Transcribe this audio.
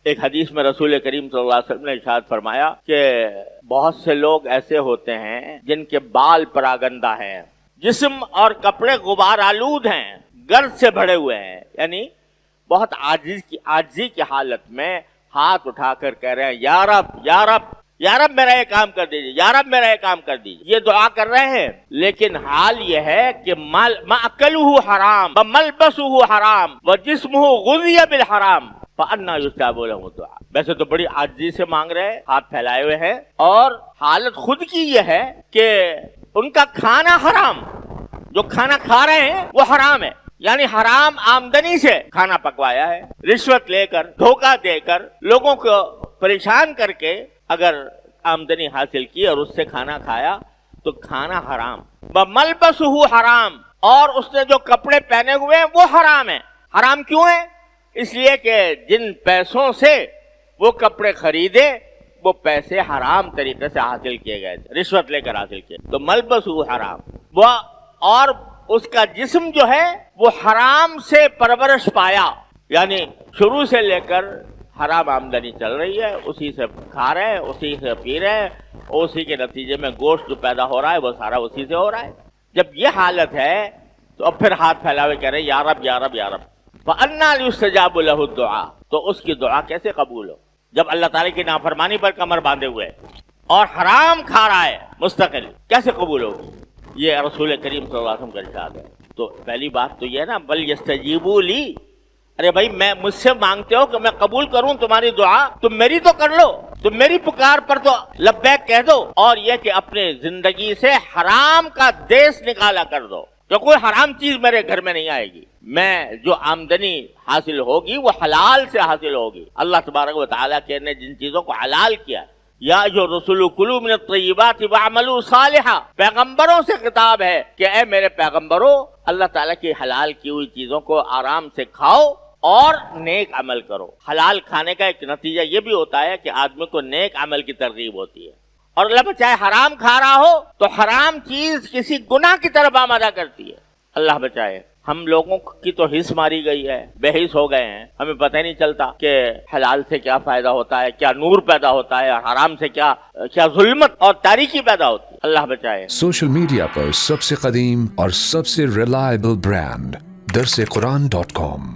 ایک حدیث میں رسول کریم صلی اللہ علیہ وسلم نے ارشاد فرمایا کہ بہت سے لوگ ایسے ہوتے ہیں جن کے بال پراگندہ ہیں، جسم اور کپڑے غبار آلود ہیں، گرد سے بھرے ہوئے ہیں، یعنی بہت عاجزی کی حالت میں ہاتھ اٹھا کر کہہ رہے ہیں یا رب یا رب یا رب میرا یہ کام کر دیجیے، یا رب میرا یہ کام کر دیجیے، یہ دعا کر رہے ہیں، لیکن حال یہ ہے کہ مأکلہ حرام وملبسہ حرام وجسمہ غذی بالحرام فأنا یستجاب لہ الدعاء۔ ویسے تو بڑی عاجزی سے مانگ رہے ہیں، ہاتھ پھیلائے ہوئے ہیں، اور حالت خود کی یہ ہے کہ ان کا کھانا حرام، جو کھانا کھا رہے ہیں وہ حرام ہے، یعنی حرام آمدنی سے کھانا پکوایا ہے، رشوت لے کر، دھوکہ دے کر، لوگوں کو پریشان کر کے اگر آمدنی حاصل کی اور اس سے کھانا کھایا تو کھانا حرام، وملبسہ حرام، اور اس نے جو کپڑے پہنے ہوئے ہیں وہ حرام ہیں۔ حرام کیوں ہیں؟ اس لیے کہ جن پیسوں سے وہ کپڑے خریدے وہ پیسے حرام طریقے سے حاصل کیے گئے تھے، رشوت لے کر حاصل کیے، تو ملبسہ حرام، وہ اور اس کا جسم جو ہے وہ حرام سے پرورش پایا، یعنی شروع سے لے کر حرام آمدنی چل رہی ہے، اسی سے کھا رہے ہیں، اسی سے پی رہے ہیں، اسی کے نتیجے میں گوشت جو پیدا ہو رہا ہے وہ سارا اسی سے ہو رہا ہے۔ جب یہ حالت ہے تو اب پھر ہاتھ پھیلاوے کہہ رہے ہیں یا رب یا رب یا رب، فَأَنَّىٰ يُسْتَجَابُ لَهُ الدُّعَاء، تو اس کی دعا کیسے قبول ہو جب اللہ تعالیٰ کی نافرمانی پر کمر باندھے ہوئے اور حرام کھا رہا ہے مستقل، کیسے قبول ہوگی؟ یہ رسول کریم صلی اللہ علیہ وسلم کا ارشاد ہے۔ تو پہلی بات تو یہ ہے نا بل یستجیبوا لی، ارے بھائی میں مجھ سے مانگتے ہو کہ میں قبول کروں تمہاری دعا، تم میری تو کر لو، تم میری پکار پر تو لبیک کہہ دو، اور یہ کہ اپنے زندگی سے حرام کا دیس نکالا کر دو کہ کوئی حرام چیز میرے گھر میں نہیں آئے گی، میں جو آمدنی حاصل ہوگی وہ حلال سے حاصل ہوگی۔ اللہ تبارک و تعالیٰ نے جن چیزوں کو حلال کیا، یا جو رسول کلوا من الطیبات واعملوا صالحا، پیغمبروں سے خطاب ہے کہ اے میرے پیغمبروں اللہ تعالیٰ کی حلال کی ہوئی چیزوں کو آرام سے کھاؤ اور نیک عمل کرو۔ حلال کھانے کا ایک نتیجہ یہ بھی ہوتا ہے کہ آدمی کو نیک عمل کی ترغیب ہوتی ہے، اور اللہ بچائے حرام کھا رہا ہو تو حرام چیز کسی گناہ کی طرف آمادہ کرتی ہے۔ اللہ بچائے، ہم لوگوں کی تو حس ماری گئی ہے، بے حس ہو گئے ہیں، ہمیں پتہ ہی نہیں چلتا کہ حلال سے کیا فائدہ ہوتا ہے، کیا نور پیدا ہوتا ہے، حرام سے کیا ظلمت اور تاریکی پیدا ہوتی ہے۔ اللہ بچائے۔ سوشل میڈیا پر سب سے قدیم اور سب سے ریلائبل برانڈ درسقرآن.com